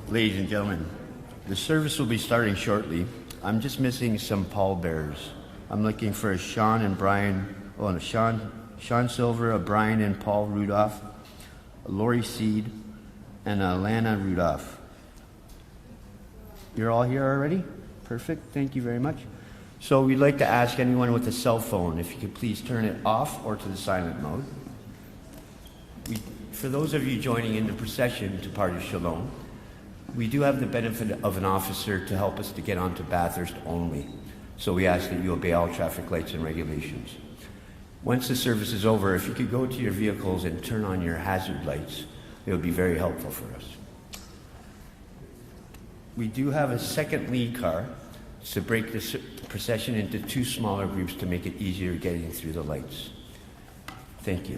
Ladies and gentlemen, the service will be starting shortly. I'm just missing some pallbearers. I'm looking for a Sean and Brian, Sean Silver, a Brian and Paul Rudolph, a Lori Seed, and a Lana Rudolph. You're all here already? Perfect, thank you very much. So we'd like to ask anyone with a cell phone if you could please turn it off or to the silent mode. For those of you joining in the procession to Party Shalom, we do have the benefit of an officer to help us to get onto Bathurst only. So we ask that you obey all traffic lights and regulations. Once the service is over, if you could go to your vehicles and turn on your hazard lights, it would be very helpful for us. We do have a second lead car to break the procession into two smaller groups to make it easier getting through the lights. Thank you.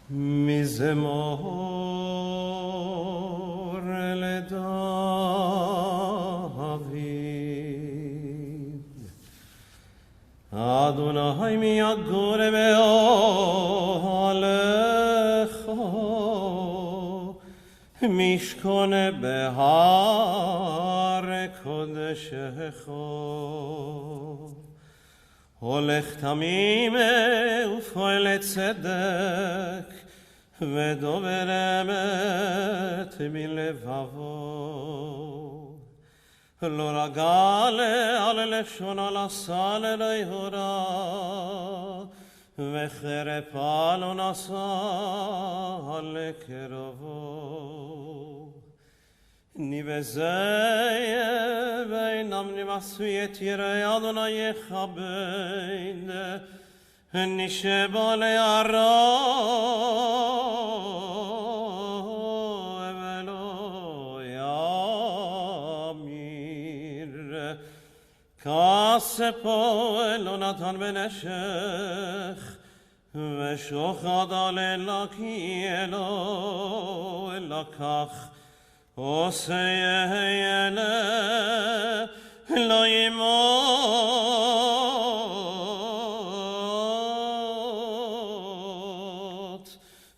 מזמור לדוד. אדוני מי יגור באוהלך, משכון בהר קודשך. הולך תמים ופועל צדק, ודובר אמת בלבבו. לא רגל על לשונו לשא ליהורה, וחרפה לא נשא לקרבו. נבזי בינם נמסו יתירי אדוני יכבד, נשבע ליערו ולא ימיר. כספו לא נתן בנשך, ושוחד על אלוקי אלו לקח. עושה יהנה לא ימות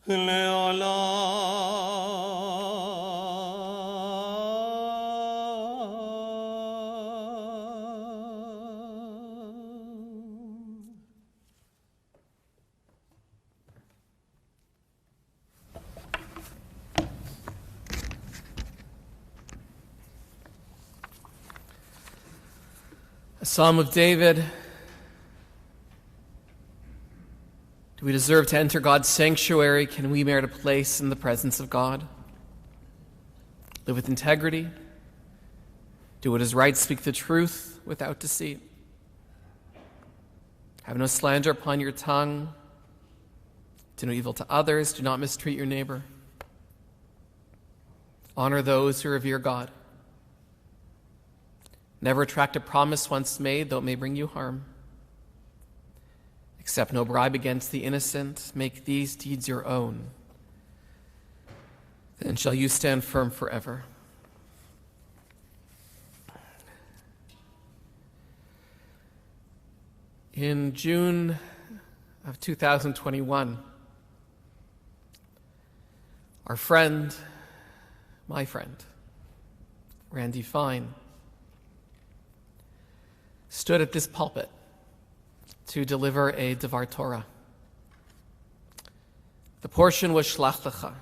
לעולם. Psalm of David. Do we deserve to enter God's sanctuary? Can we merit a place in the presence of God? Live with integrity. Do what is right. Speak the truth without deceit. Have no slander upon your tongue. Do no evil to others. Do not mistreat your neighbor. Honor those who revere God. Never retract a promise once made, though it may bring you harm. Accept no bribe against the innocent. Make these deeds your own. Then shall you stand firm forever. In June of 2021, our friend, my friend, Randi Fine, stood at this pulpit to deliver a Devar Torah. The portion was Shlach Lecha.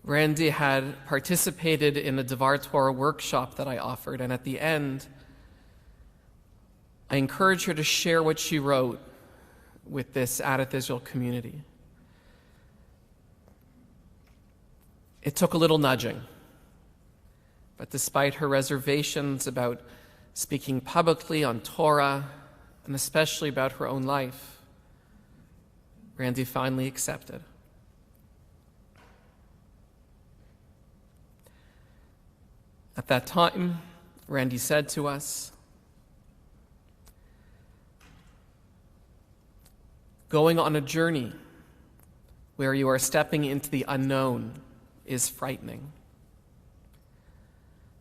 Randi had participated in a Devar Torah workshop that I offered, and at the end, I encouraged her to share what she wrote with this Adat Israel community. It took a little nudging, but despite her reservations about speaking publicly on Torah, and especially about her own life, Randi finally accepted. At that time, Randi said to us, "Going on a journey where you are stepping into the unknown is frightening.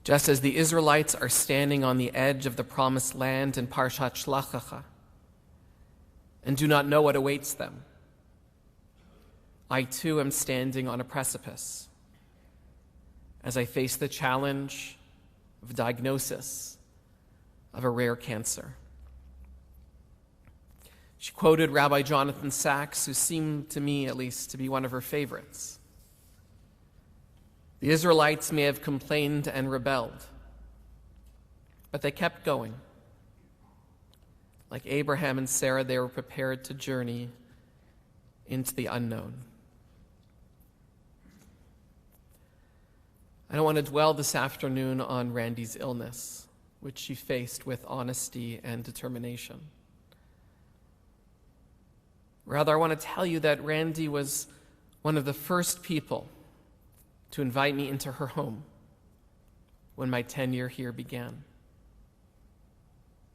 Just as the Israelites are standing on the edge of the promised land in Parshat Shlach Lecha and do not know what awaits them, I too am standing on a precipice as I face the challenge of diagnosis of a rare cancer." She quoted Rabbi Jonathan Sachs, who seemed to me, at least, to be one of her favorites. The Israelites may have complained and rebelled, but they kept going. Like Abraham and Sarah, they were prepared to journey into the unknown. I don't want to dwell this afternoon on Randi's illness, which she faced with honesty and determination. Rather, I want to tell you that Randi was one of the first people to invite me into her home when my tenure here began.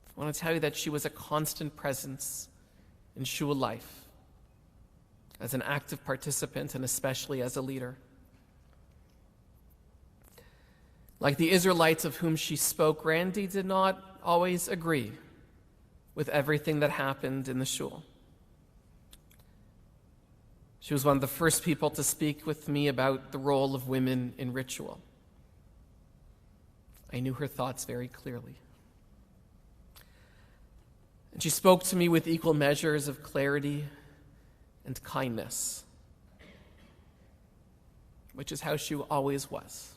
I want to tell you that she was a constant presence in shul life, as an active participant, and especially as a leader. Like the Israelites of whom she spoke, Randi did not always agree with everything that happened in the shul. She was one of the first people to speak with me about the role of women in ritual. I knew her thoughts very clearly. And she spoke to me with equal measures of clarity and kindness, which is how she always was.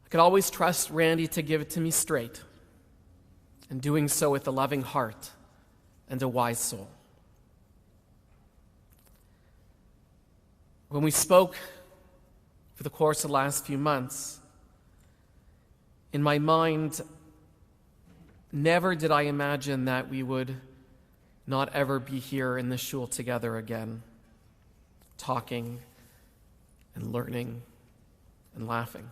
I could always trust Randi to give it to me straight, and doing so with a loving heart and a wise soul. When we spoke for the course of the last few months, in my mind, never did I imagine that we would not ever be here in the shul together again, talking and learning and laughing.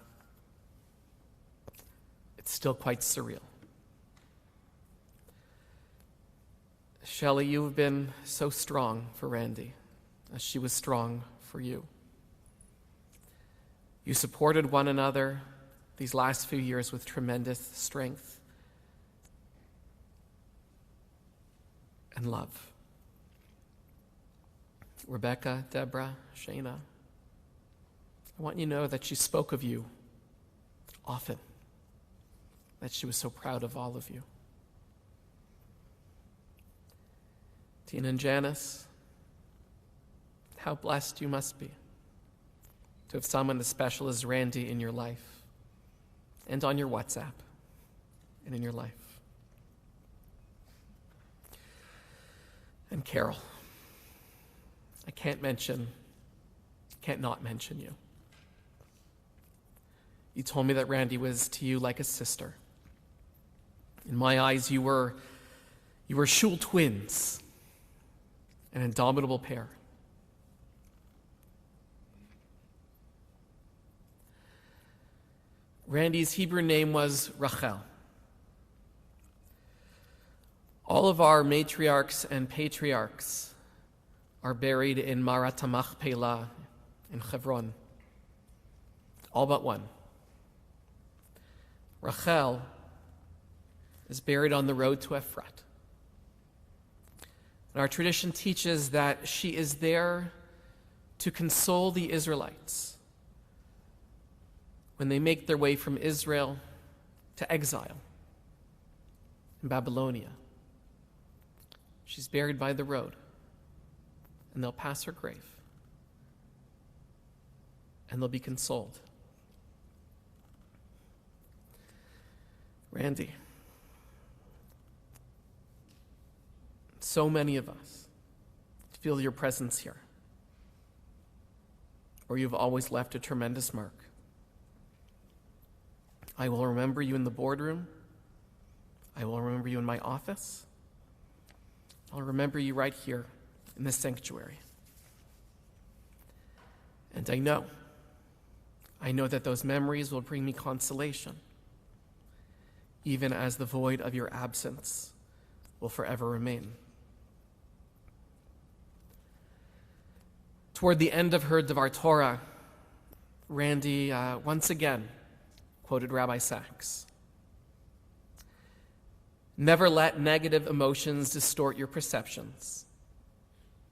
It's still quite surreal. Shelley, you have been so strong for Randi, as she was strong for you. You supported one another these last few years with tremendous strength and love. Rebecca, Deborah, Shana, I want you to know that she spoke of you often, that she was so proud of all of you. Tina and Janice, how blessed you must be to have someone as special as Randi in your life and on your WhatsApp and in your life. And Carol, I can't not mention you. You told me that Randi was to you like a sister. In my eyes, you were shul twins, an indomitable pair. Randi's Hebrew name was Rachel. All of our matriarchs and patriarchs are buried in Marat HaMachpelah in Hebron, all but one. Rachel is buried on the road to Ephrat. And our tradition teaches that she is there to console the Israelites when they make their way from Israel to exile in Babylonia. She's buried by the road, and they'll pass her grave, and they'll be consoled. Randi, so many of us feel your presence here, or you've always left a tremendous mark. I will remember you in the boardroom. I will remember you in my office. I'll remember you right here in this sanctuary. And I know that those memories will bring me consolation, even as the void of your absence will forever remain. Toward the end of her Devar Torah, Randi once again quoted Rabbi Sachs. Never let negative emotions distort your perceptions.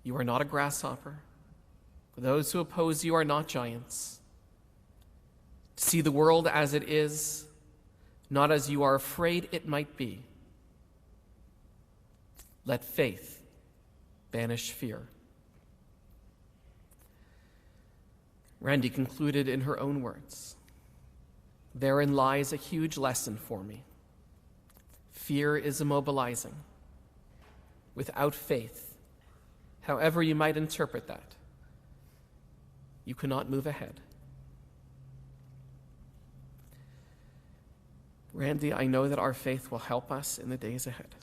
You are not a grasshopper. Those who oppose you are not giants. See the world as it is, not as you are afraid it might be. Let faith banish fear. Randi concluded in her own words, "Therein lies a huge lesson for me. Fear is immobilizing. Without faith, however you might interpret that, you cannot move ahead." Randi, I know that our faith will help us in the days ahead.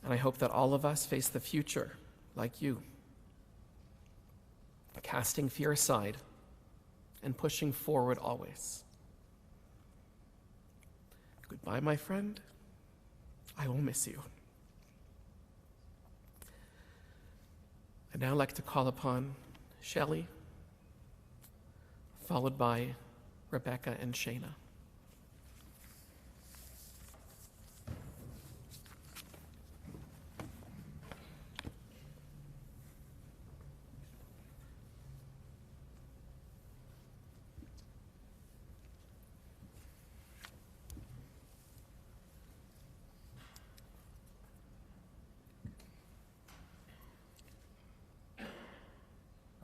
And I hope that all of us face the future like you, casting fear aside and pushing forward always. Goodbye, my friend. I will miss you. I'd now like to call upon Shelley, followed by Rebecca and Shayna.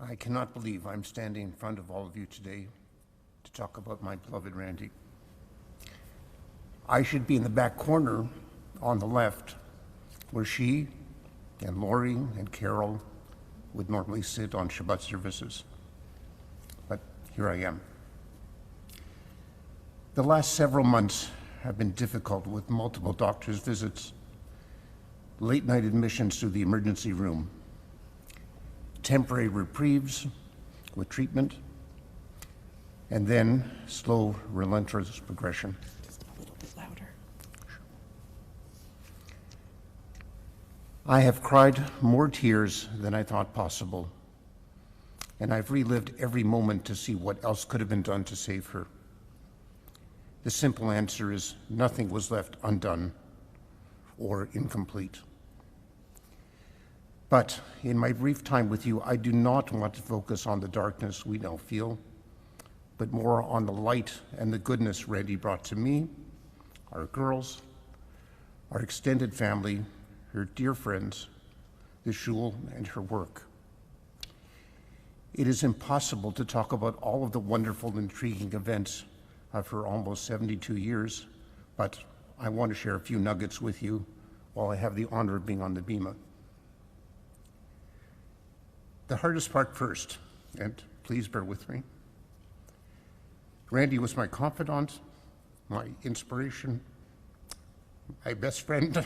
I cannot believe I'm standing in front of all of you today to talk about my beloved Randi. I should be in the back corner on the left, where she and Lori and Carol would normally sit on Shabbat services. But here I am. The last several months have been difficult with multiple doctor's visits, late night admissions to the emergency room, temporary reprieves with treatment, and then slow, relentless progression. Just a little bit louder. I have cried more tears than I thought possible, and I've relived every moment to see what else could have been done to save her. The simple answer is nothing was left undone or incomplete. But in my brief time with you, I do not want to focus on the darkness we now feel, but more on the light and the goodness Randi brought to me, our girls, our extended family, her dear friends, the shul, and her work. It is impossible to talk about all of the wonderful, intriguing events of her almost 72 years, but I want to share a few nuggets with you while I have the honor of being on the bima. The hardest part first, and please bear with me. Randi was my confidant, my inspiration, my best friend,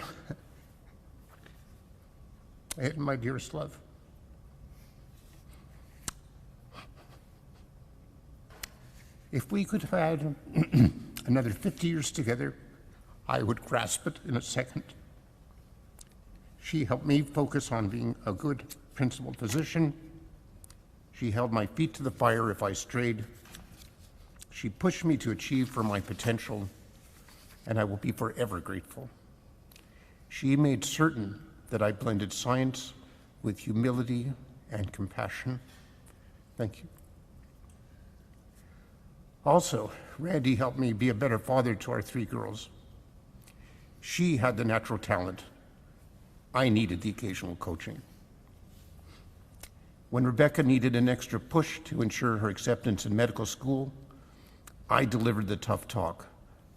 and my dearest love. If we could have had another 50 years together, I would grasp it in a second. She helped me focus on being a good principal physician. She held my feet to the fire if I strayed. She pushed me to achieve for my potential, and I will be forever grateful. She made certain that I blended science with humility and compassion. Thank you. Also, Randi helped me be a better father to our 3 girls. She had the natural talent. I needed the occasional coaching. When Rebecca needed an extra push to ensure her acceptance in medical school, I delivered the tough talk,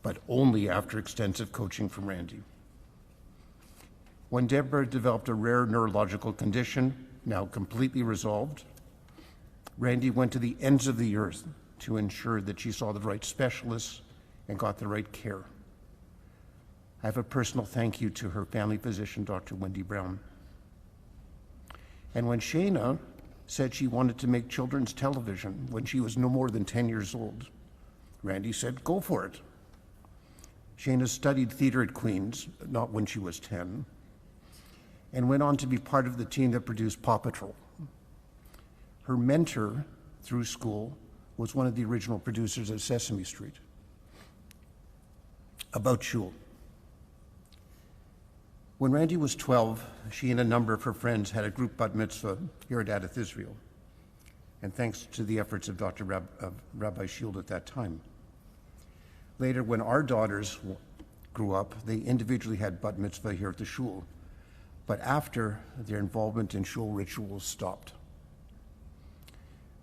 but only after extensive coaching from Randi. When Deborah developed a rare neurological condition, now completely resolved, Randi went to the ends of the earth to ensure that she saw the right specialists and got the right care. I have a personal thank you to her family physician, Dr. Wendy Brown. And when Shayna said she wanted to make children's television when she was no more than 10 years old, Randi said, go for it. Shayna studied theater at Queen's, not when she was 10, and went on to be part of the team that produced Paw Patrol. Her mentor through school was one of the original producers of Sesame Street. About shul. When Randi was 12, she and a number of her friends had a group bat mitzvah here at Adath Israel, and thanks to the efforts of Dr. Rabbi Shield at that time. Later, when our daughters grew up, they individually had bat mitzvah here at the shul, but after, their involvement in shul rituals stopped.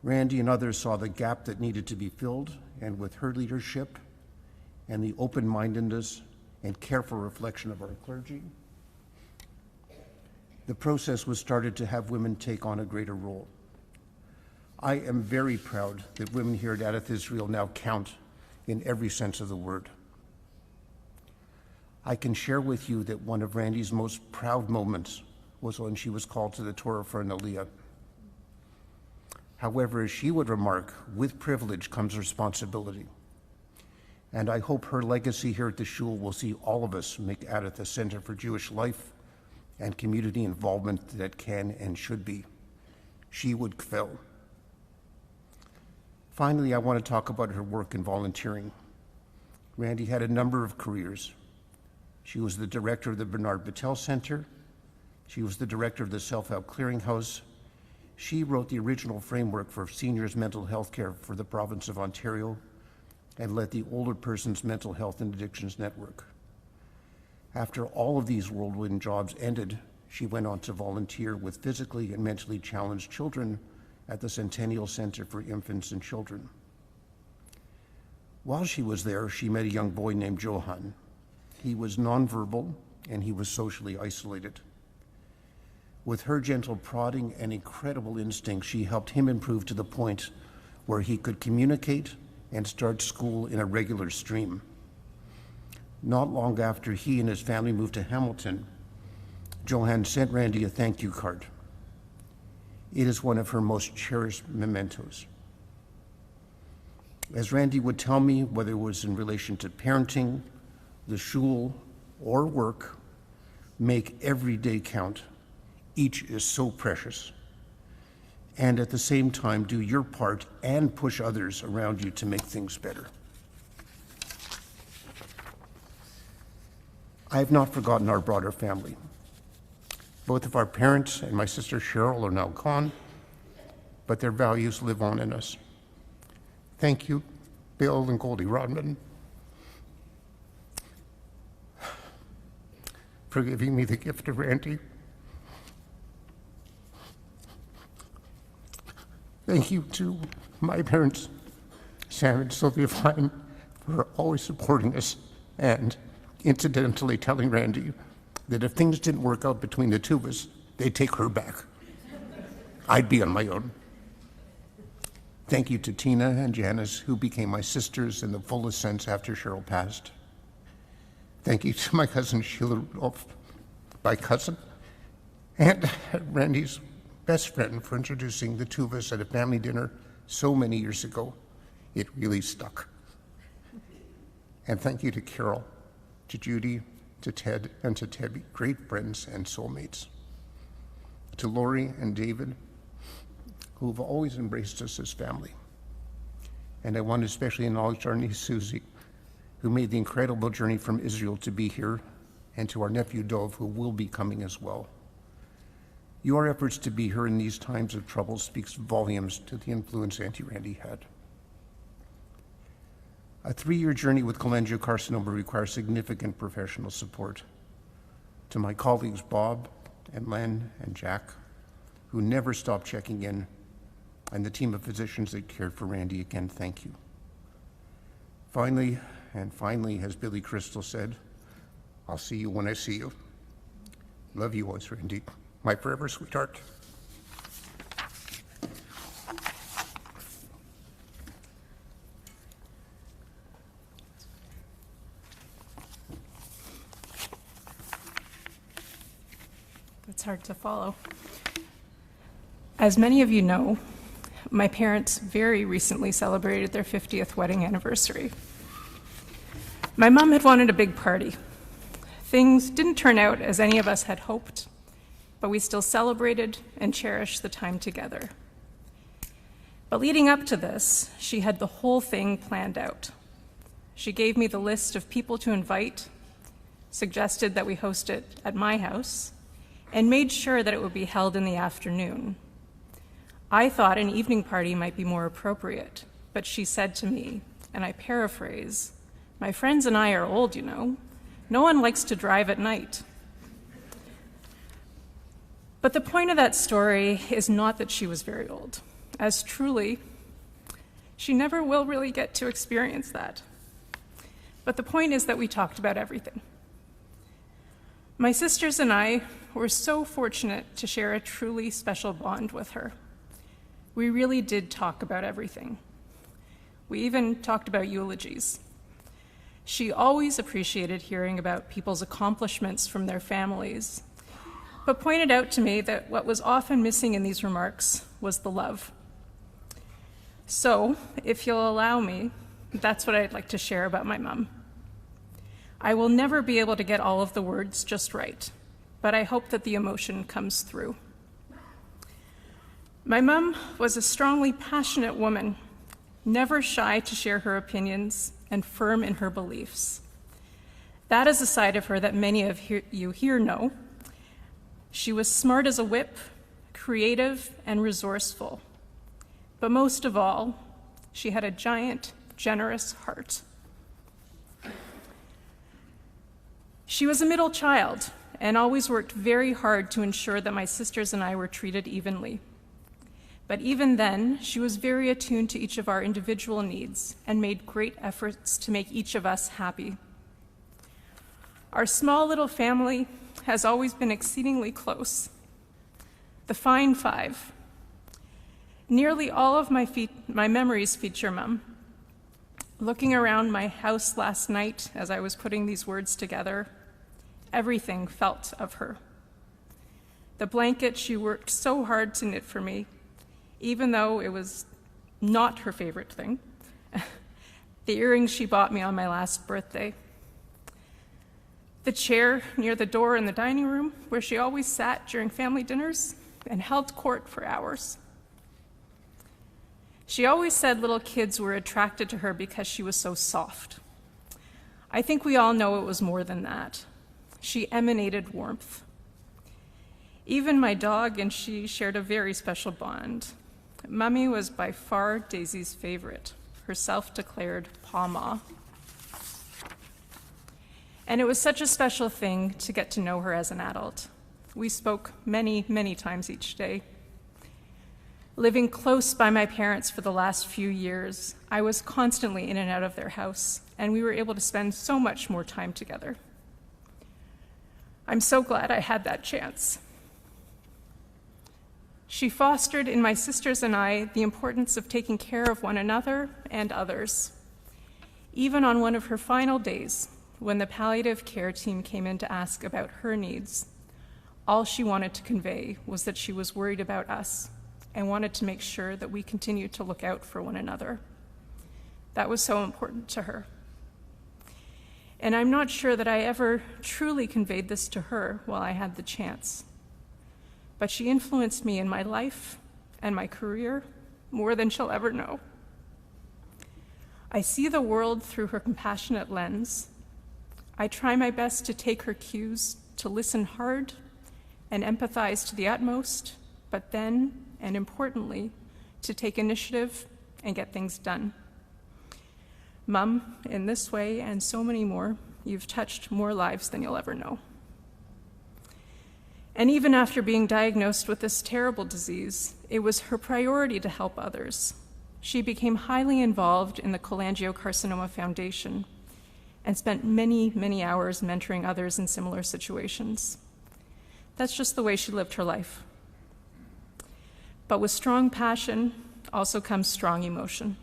Randi and others saw the gap that needed to be filled, and with her leadership and the open-mindedness and careful reflection of our clergy, the process was started to have women take on a greater role. I am very proud that women here at Adath Israel now count in every sense of the word. I can share with you that one of Randi's most proud moments was when she was called to the Torah for an aliyah. However, as she would remark, with privilege comes responsibility. And I hope her legacy here at the shul will see all of us make Adath a center for Jewish life and community involvement that can and should be she would fail. Finally, I want to talk about her work in volunteering. Randi had a number of careers. She was the director of the Bernard Battelle Center. She was the director of the Self-Help Clearinghouse. She wrote the original framework for seniors' mental health care for the province of Ontario and led the Older Persons Mental Health and Addictions Network. After all of these whirlwind jobs ended, she went on to volunteer with physically and mentally challenged children at the Centennial Center for Infants and Children. While she was there, she met a young boy named Johan. He was nonverbal and he was socially isolated. With her gentle prodding and incredible instinct, she helped him improve to the point where he could communicate and start school in a regular stream. Not long after he and his family moved to Hamilton, Johan sent Randi a thank you card. It is one of her most cherished mementos. As Randi would tell me, whether it was in relation to parenting, the shul, or work, make every day count. Each is so precious. And at the same time, do your part and push others around you to make things better. I have not forgotten our broader family. Both of our parents and my sister Cheryl are now gone, but their values live on in us. Thank you, Bill and Goldie Rodman, for giving me the gift of Randi. Thank you to my parents, Sam and Sylvia Fine, for always supporting us and incidentally telling Randi that if things didn't work out between the two of us, they'd take her back. I'd be on my own. Thank you to Tina and Janice, who became my sisters in the fullest sense after Cheryl passed. Thank you to my cousin Sheila Rudolph, my cousin, and Randi's best friend for introducing the two of us at a family dinner so many years ago. It really stuck. And thank you to Carol, to Judy, to Ted, and to Tebby, great friends and soulmates. To Lori and David, who have always embraced us as family. And I want to especially acknowledge our niece Susie, who made the incredible journey from Israel to be here, and to our nephew Dov, who will be coming as well. Your efforts to be here in these times of trouble speaks volumes to the influence Auntie Randi had. A 3-year journey with cholangiocarcinoma requires significant professional support. To my colleagues Bob and Len and Jack, who never stopped checking in, and the team of physicians that cared for Randi, again, thank you. Finally, as Billy Crystal said, I'll see you when I see you. Love you always, Randi, my forever sweetheart. It's hard to follow. As many of you know, my parents very recently celebrated their 50th wedding anniversary. My mom had wanted a big party. Things didn't turn out as any of us had hoped, but we still celebrated and cherished the time together. But leading up to this, she had the whole thing planned out. She gave me the list of people to invite, suggested that we host it at my house, and made sure that it would be held in the afternoon. I thought an evening party might be more appropriate, but she said to me, and I paraphrase, "My friends and I are old, you know. No one likes to drive at night." But the point of that story is not that she was very old, as truly, she never will really get to experience that. But the point is that we talked about everything. My sisters and I were so fortunate to share a truly special bond with her. We really did talk about everything. We even talked about eulogies. She always appreciated hearing about people's accomplishments from their families, but pointed out to me that what was often missing in these remarks was the love. So, if you'll allow me, that's what I'd like to share about my mom. I will never be able to get all of the words just right, but I hope that the emotion comes through. My mom was a strongly passionate woman, never shy to share her opinions and firm in her beliefs. That is a side of her that many of you here know. She was smart as a whip, creative and resourceful. But most of all, she had a giant, generous heart. She was a middle child and always worked very hard to ensure that my sisters and I were treated evenly. But even then, she was very attuned to each of our individual needs and made great efforts to make each of us happy. Our small little family has always been exceedingly close. The Fine Five. Nearly all of my memories feature Mum. Looking around my house last night as I was putting these words together, everything felt of her. The blanket she worked so hard to knit for me, even though it was not her favorite thing. The earrings she bought me on my last birthday. The chair near the door in the dining room where she always sat during family dinners and held court for hours. She always said little kids were attracted to her because she was so soft. I think we all know it was more than that. She emanated warmth. Even my dog and she shared a very special bond. Mummy was by far Daisy's favorite, her self-declared Paw-Ma. And it was such a special thing to get to know her as an adult. We spoke many, many times each day. Living close by my parents for the last few years, I was constantly in and out of their house, and we were able to spend so much more time together. I'm so glad I had that chance. She fostered in my sisters and I the importance of taking care of one another and others. Even on one of her final days, when the palliative care team came in to ask about her needs, all she wanted to convey was that she was worried about us and wanted to make sure that we continued to look out for one another. That was so important to her. And I'm not sure that I ever truly conveyed this to her while I had the chance. But she influenced me in my life and my career more than she'll ever know. I see the world through her compassionate lens. I try my best to take her cues, to listen hard and empathize to the utmost, but then, and importantly, to take initiative and get things done. Mum, in this way and so many more, you've touched more lives than you'll ever know. And even after being diagnosed with this terrible disease, it was her priority to help others. She became highly involved in the Cholangiocarcinoma Foundation and spent many, many hours mentoring others in similar situations. That's just the way she lived her life. But with strong passion also comes strong emotion.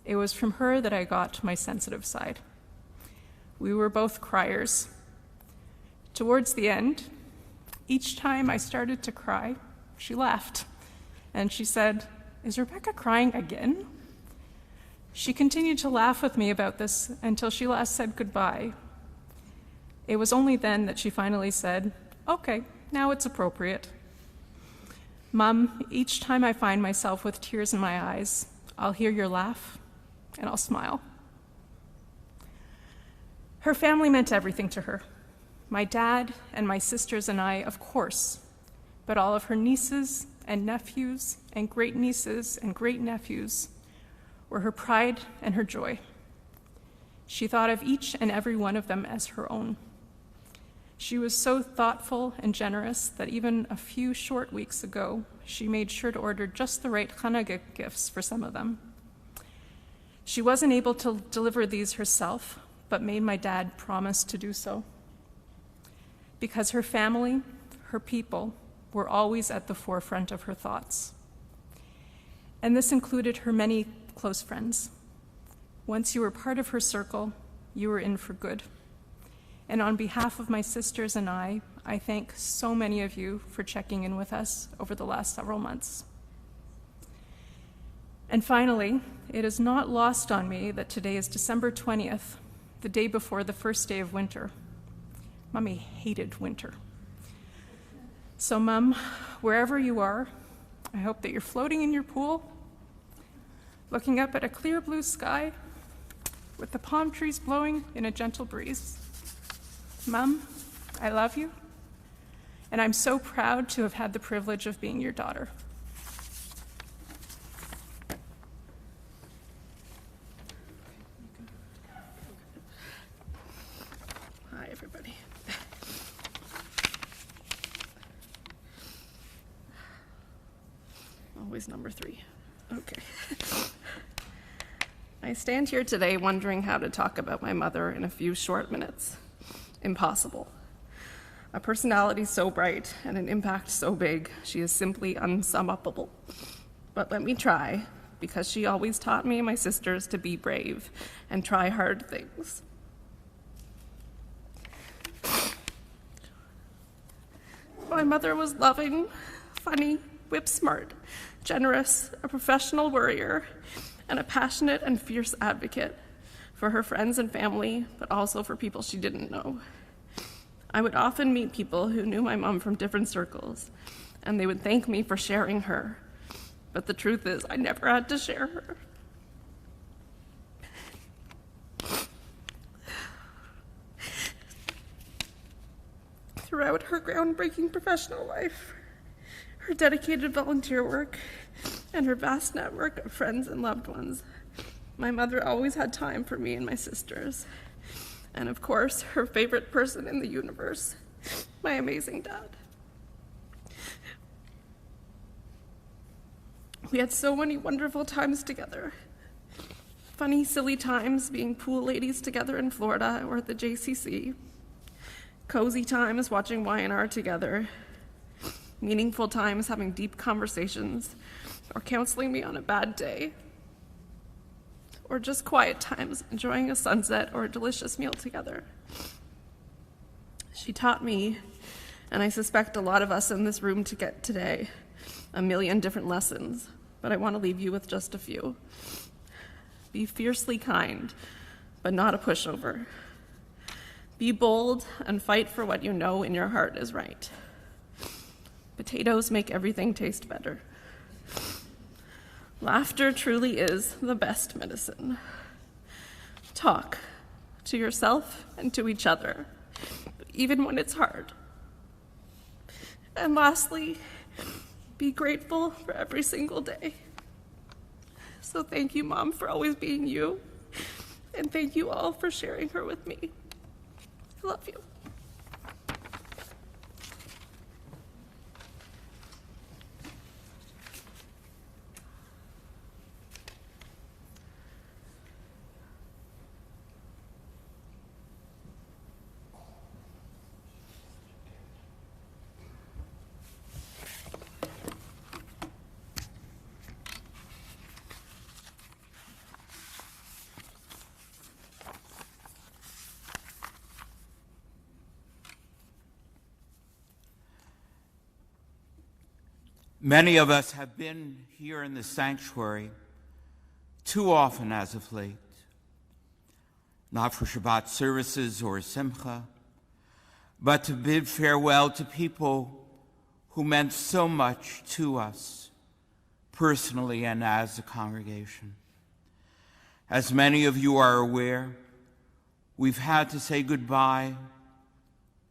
It was from her that I got my sensitive side. We were both criers. Towards the end, each time I started to cry, she laughed, and she said, "Is Rebecca crying again?" She continued to laugh with me about this until she last said goodbye. It was only then that she finally said, "Okay, now it's appropriate." Mum, each time I find myself with tears in my eyes, I'll hear your laugh and I'll smile. Her family meant everything to her. My dad and my sisters and I, of course, but all of her nieces and nephews and great-nieces and great-nephews were her pride and her joy. She thought of each and every one of them as her own. She was so thoughtful and generous that even a few short weeks ago, she made sure to order just the right Hanukkah gifts for some of them. She wasn't able to deliver these herself, but made my dad promise to do so. Because her family, her people, were always at the forefront of her thoughts. And this included her many close friends. Once you were part of her circle, you were in for good. And on behalf of my sisters and I thank so many of you for checking in with us over the last several months. And finally, it is not lost on me that today is December 20th, the day before the first day of winter. Mommy hated winter. So Mum, wherever you are, I hope that you're floating in your pool, looking up at a clear blue sky with the palm trees blowing in a gentle breeze. Mom, I love you, and I'm so proud to have had the privilege of being your daughter. Hi, everybody. Always number 3. Okay. I stand here today wondering how to talk about my mother in a few short minutes. Impossible. A personality so bright and an impact so big, she is simply unsummable. But let me try, because she always taught me and my sisters to be brave and try hard things. My mother was loving, funny, whip-smart, generous, a professional worrier, and a passionate and fierce advocate for her friends and family, but also for people she didn't know. I would often meet people who knew my mom from different circles, and they would thank me for sharing her. But the truth is, I never had to share her. Throughout her groundbreaking professional life, her dedicated volunteer work, and her vast network of friends and loved ones, my mother always had time for me and my sisters. And of course, her favorite person in the universe, my amazing dad. We had so many wonderful times together. Funny, silly times being pool ladies together in Florida or at the JCC. Cozy times watching Y&R together. Meaningful times having deep conversations or counseling me on a bad day. Or just quiet times enjoying a sunset or a delicious meal together. She taught me, and I suspect a lot of us in this room to get today, a million different lessons, but I want to leave you with just a few. Be fiercely kind, but not a pushover. Be bold and fight for what you know in your heart is right. Potatoes make everything taste better. Laughter truly is the best medicine. Talk to yourself and to each other, even when it's hard. And lastly, be grateful for every single day. So thank you, Mom, for always being you, and thank you all for sharing her with me. I love you. Many of us have been here in the sanctuary too often as of late, not for Shabbat services or Simcha, but to bid farewell to people who meant so much to us, personally and as a congregation. As many of you are aware, we've had to say goodbye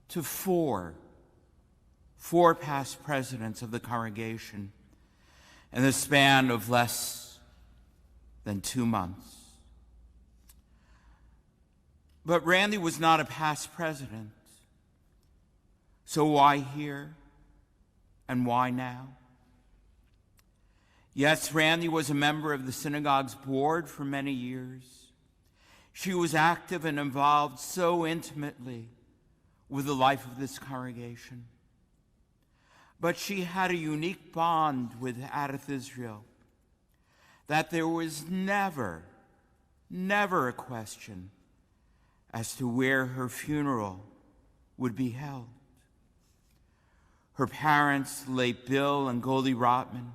to four past presidents of the congregation in the span of less than 2 months. But Randi was not a past president. So why here and why now? Yes, Randi was a member of the synagogue's board for many years. She was active and involved so intimately with the life of this congregation. But she had a unique bond with Adath Israel, that there was never a question as to where her funeral would be held. Her parents, late Bill and Goldie Rotman,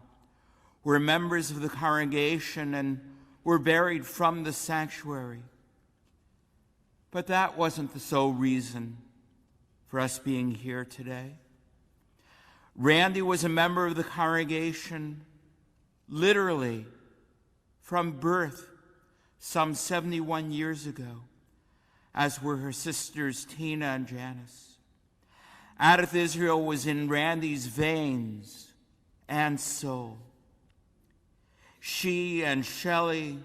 were members of the congregation and were buried from the sanctuary. But that wasn't the sole reason for us being here today. Randi was a member of the congregation literally from birth some 71 years ago, as were her sisters Tina and Janice. Adath Israel was in Randi's veins and soul. She and Shelley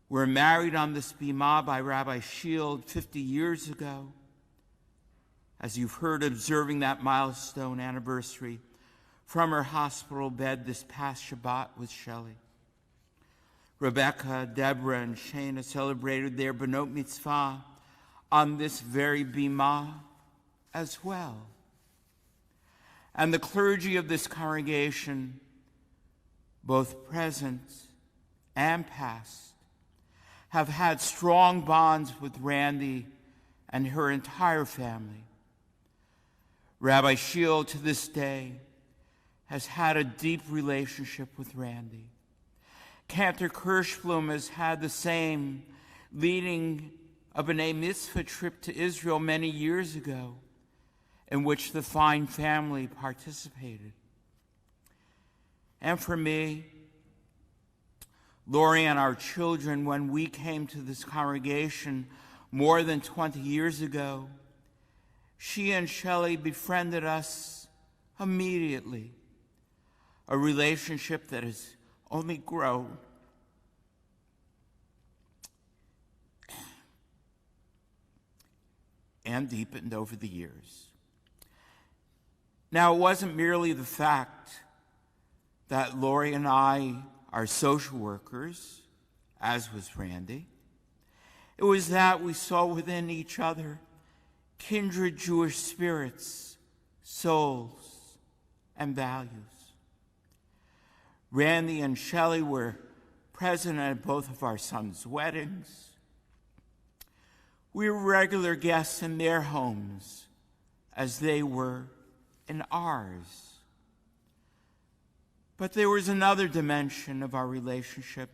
were married on this bima by Rabbi Shield 50 years ago. As you've heard, observing that milestone anniversary from her hospital bed this past Shabbat with Shelley. Rebecca, Deborah, and Shana celebrated their Benot Mitzvah on this very bima as well. And the clergy of this congregation, both present and past, have had strong bonds with Randi and her entire family. Rabbi Shield, to this day, has had a deep relationship with Randi. Cantor Kirschblum has had the same, leading a B'nai Mitzvah trip to Israel many years ago, in which the Fine family participated. And for me, Lori and our children, when we came to this congregation more than 20 years ago, she and Shelley befriended us immediately, a relationship that has only grown. And deepened over the years. Now, it wasn't merely the fact that Lori and I are social workers, as was Randi. It was that we saw within each other kindred Jewish spirits, souls, and values. Randi and Shelley were present at both of our sons' weddings. We were regular guests in their homes as they were in ours. But there was another dimension of our relationship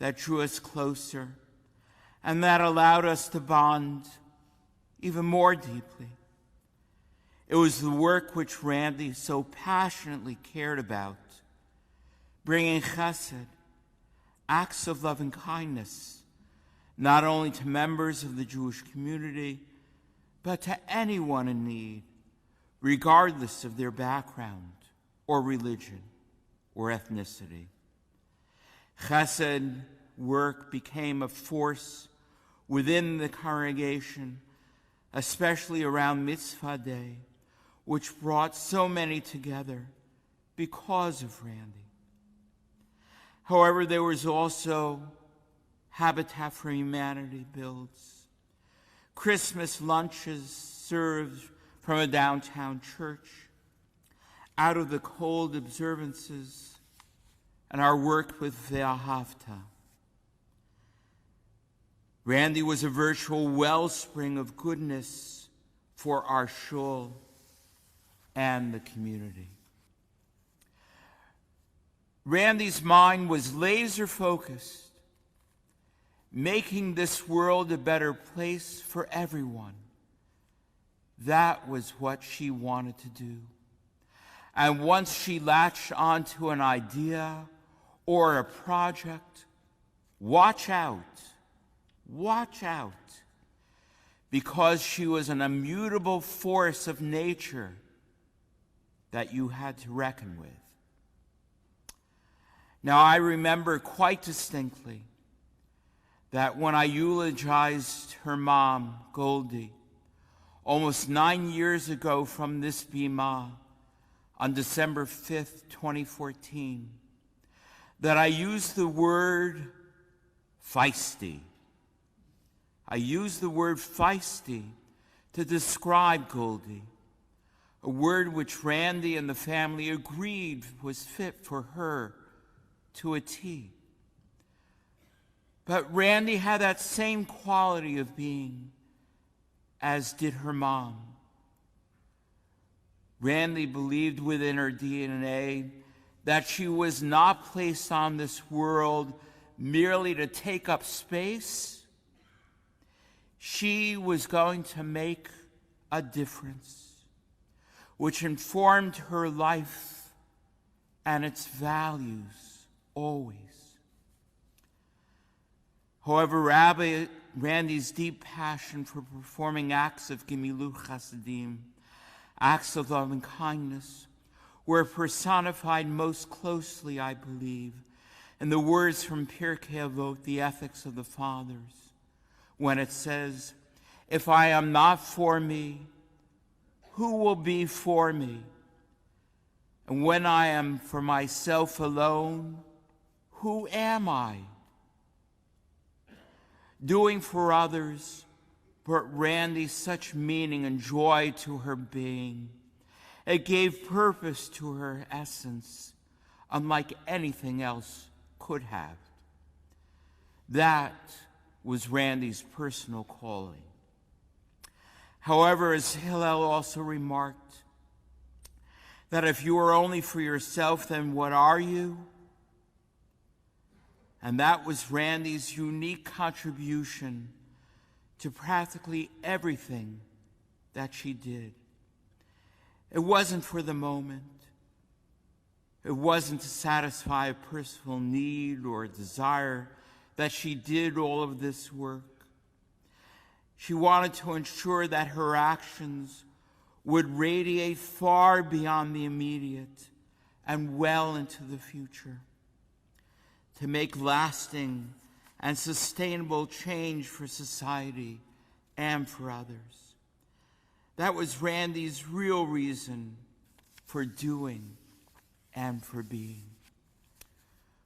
that drew us closer and that allowed us to bond even more deeply. It was the work which Randi so passionately cared about, bringing chesed, acts of loving kindness, not only to members of the Jewish community, but to anyone in need, regardless of their background or religion or ethnicity. Chesed work became a force within the congregation, especially around Mitzvah Day, which brought so many together because of Randi. However, there was also Habitat for Humanity builds, Christmas lunches served from a downtown church, out of the cold observances, and our work with Ve'ahavta. Randi was a virtual wellspring of goodness for our shul and the community. Randi's mind was laser focused, making this world a better place for everyone. That was what she wanted to do. And once she latched onto an idea or a project, watch out, because she was an immutable force of nature that you had to reckon with. Now, I remember quite distinctly that when I eulogized her mom, Goldie, almost 9 years ago from this bima, on December 5th, 2014, that I used the word feisty. I used the word feisty to describe Goldie, a word which Randi and the family agreed was fit for her to a T. But Randi had that same quality of being, as did her mom. Randi believed within her DNA that she was not placed on this world merely to take up space. She was going to make a difference. which informed her life and its values always. However, Rabbi Randi's deep passion for performing acts of gemilut chasadim, acts of loving kindness, were personified most closely, I believe, in the words from Pirkei Avot, the Ethics of the Fathers, when it says, "If I am not for me, who will be for me? And when I am for myself alone, who am I?" Doing for others brought Randi such meaning and joy to her being. It gave purpose to her essence, unlike anything else could have. That was Randi's personal calling. However, as Hillel also remarked, that if you are only for yourself, then what are you? And that was Randi's unique contribution to practically everything that she did. It wasn't for the moment. It wasn't to satisfy a personal need or a desire that she did all of this work. She wanted to ensure that her actions would radiate far beyond the immediate and well into the future, to make lasting and sustainable change for society and for others. That was Randi's real reason for doing and for being.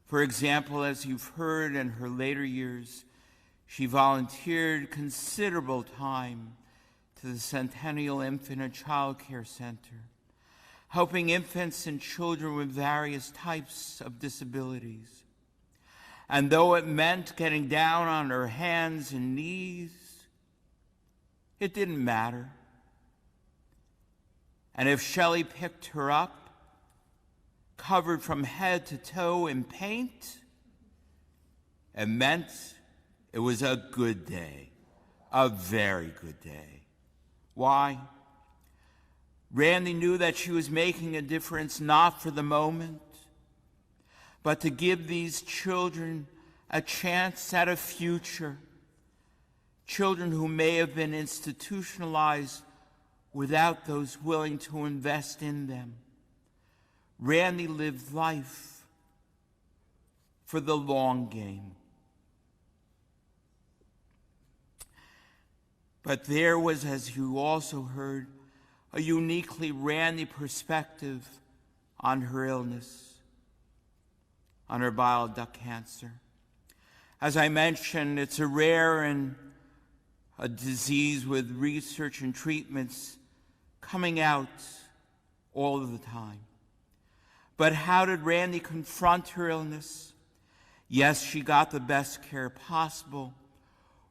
For example, as you've heard, in her later years, she volunteered considerable time to the Centennial Infant and Child Care Center, helping infants and children with various types of disabilities. And though it meant getting down on her hands and knees, it didn't matter. And if Shelley picked her up, covered from head to toe in paint, it meant it was a good day, a very good day. Why? Randi knew that she was making a difference not for the moment, but to give these children a chance at a future, children who may have been institutionalized without those willing to invest in them. Randi lived life for the long game. But there was, as you also heard, a uniquely Randi perspective on her illness, on her bile duct cancer. As I mentioned, it's a rare and a disease with research and treatments coming out all of the time. But how did Randi confront her illness? Yes, she got the best care possible,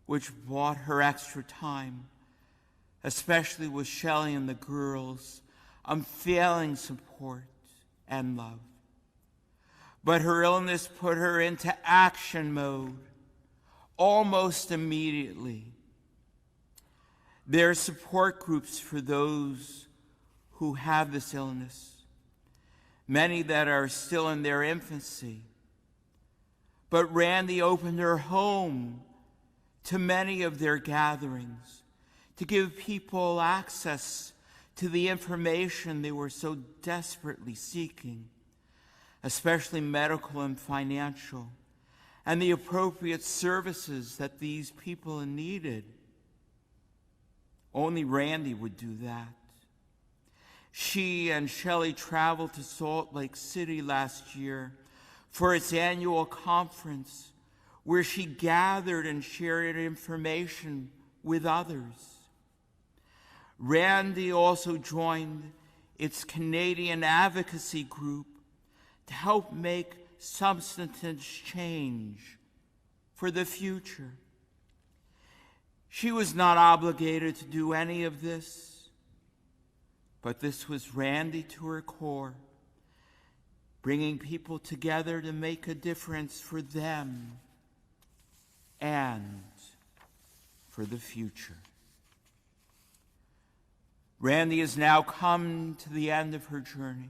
which bought her extra time, especially with Shelley and the girls, unfailing support and love. But her illness put her into action mode almost immediately. There are support groups for those who have this illness, many that are still in their infancy. But Randi opened her home to many of their gatherings to give people access to the information they were so desperately seeking, especially medical and financial, and the appropriate services that these people needed. Only Randi would do that. She and Shelley traveled to Salt Lake City last year for its annual conference, where she gathered and shared information with others. Randi also joined its Canadian advocacy group to help make substantive change for the future. She was not obligated to do any of this, but this was Randi to her core, bringing people together to make a difference for them and for the future. Randi has now come to the end of her journey,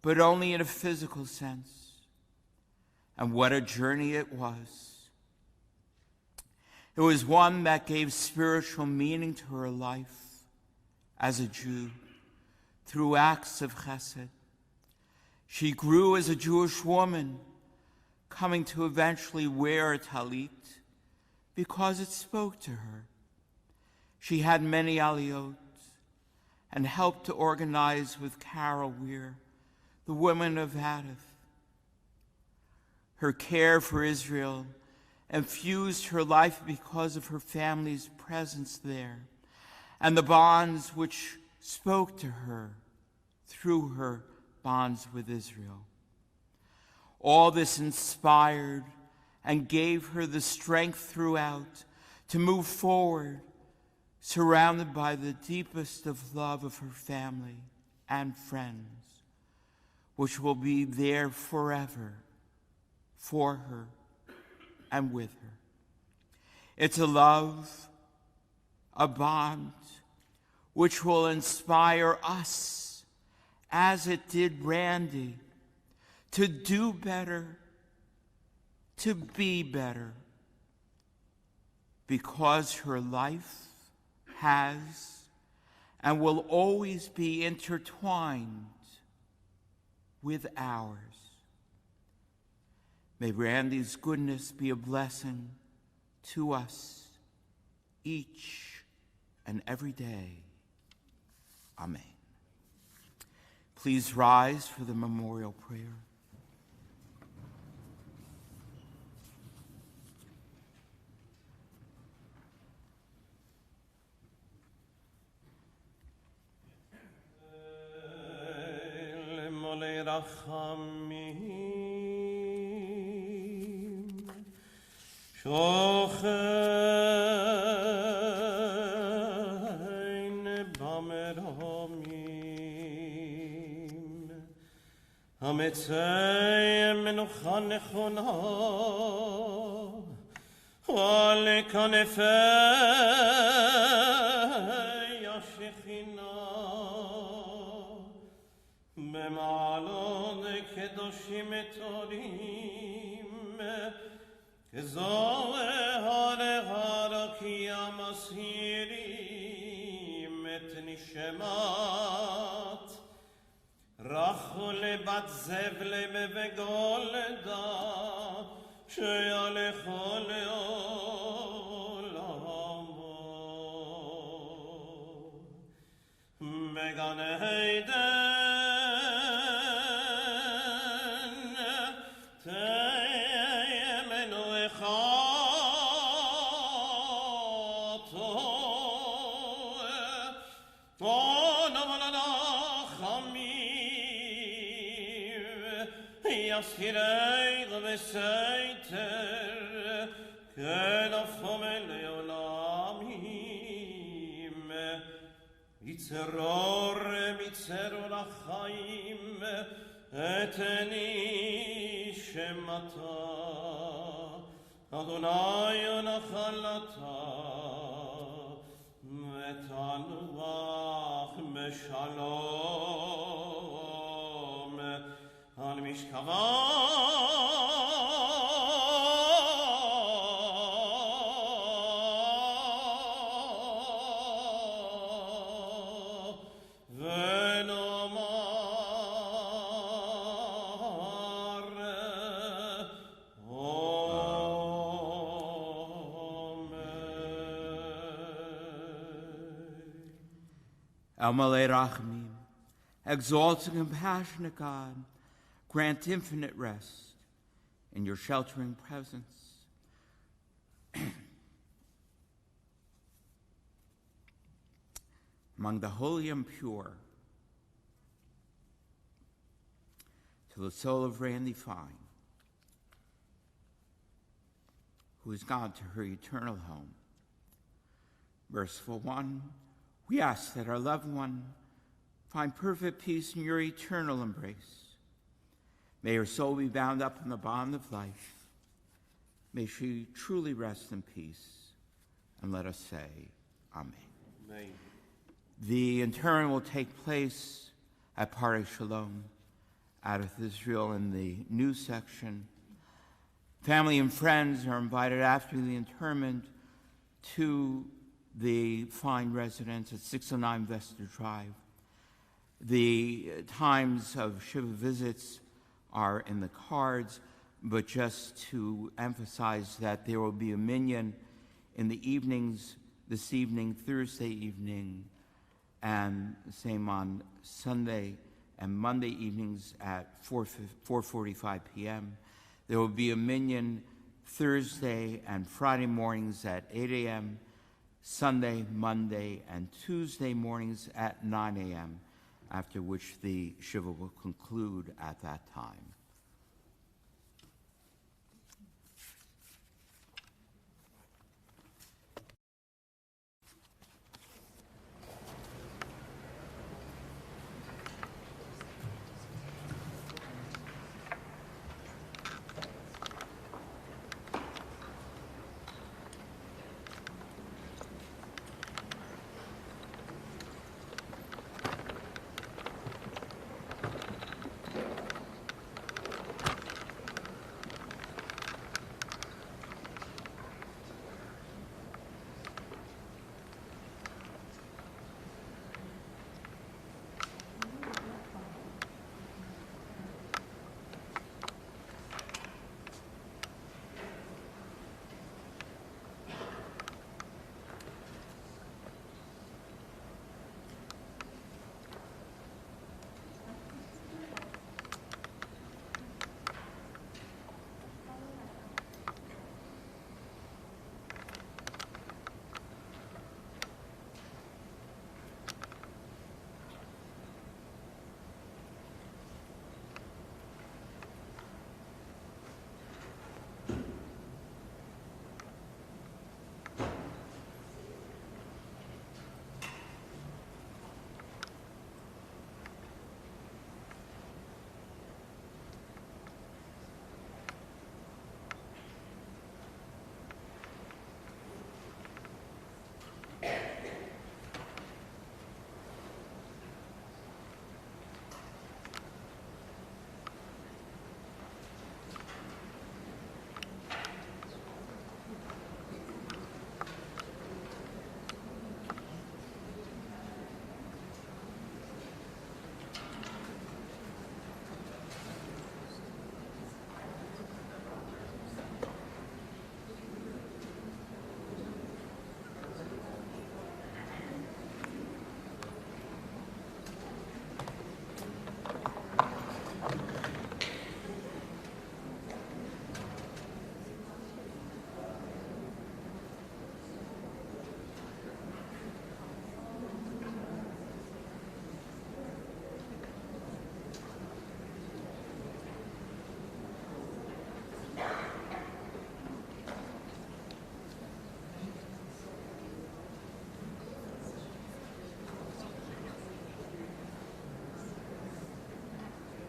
but only in a physical sense. And what a journey it was. It was one that gave spiritual meaning to her life as a Jew through acts of chesed. She grew as a Jewish woman, coming to eventually wear a talit because it spoke to her. She had many aliyot and helped to organize with Carol Weir, the women of Hadith. Her care for Israel infused her life because of her family's presence there and the bonds which spoke to her through her bonds with Israel. All this inspired and gave her the strength throughout to move forward, surrounded by the deepest of love of her family and friends, which will be there forever for her and with her. It's a love, a bond, which will inspire us, as it did Randi, to do better, to be better, because her life has and will always be intertwined with ours. May Randi's goodness be a blessing to us each and every day. Amen. Please rise for the memorial prayer. שוכן במרומים המצא מנוחה נכונה על כנפי השכינה במעלות קדושים תורים כזוהר הרקיע מסהירים את נשמת רחל בת זבלה וגולדה שיהלכו לעולמו בגן עדן יסירייך וסייתר כנפום לעולמים יצרור מצרור החיים את נשמתה אדוני נחלתה ותנוח בשלום על משכבה El Malei Rachamim, exalted and compassionate God, grant infinite rest in your sheltering presence. Among the holy and pure, to the soul of Randi Fine, who is gone to her eternal home. Merciful One, we ask that our loved one find perfect peace in your eternal embrace. May her soul be bound up in the bond of life. May she truly rest in peace. And let us say, Amen. Amen. The interment will take place at Party Shalom, Adath Israel, in the news section. Family and friends are invited after the interment to the Fine residence at 609 Vester Drive. The times of Shiva visits are in the cards, but just to emphasize that there will be a minyan in the evenings, this evening, Thursday evening, and the same on Sunday and Monday evenings at 4:45 p.m. There will be a minyan Thursday and Friday mornings at 8 a.m., Sunday, Monday, and Tuesday mornings at 9 a.m., after which the Shiva will conclude at that time.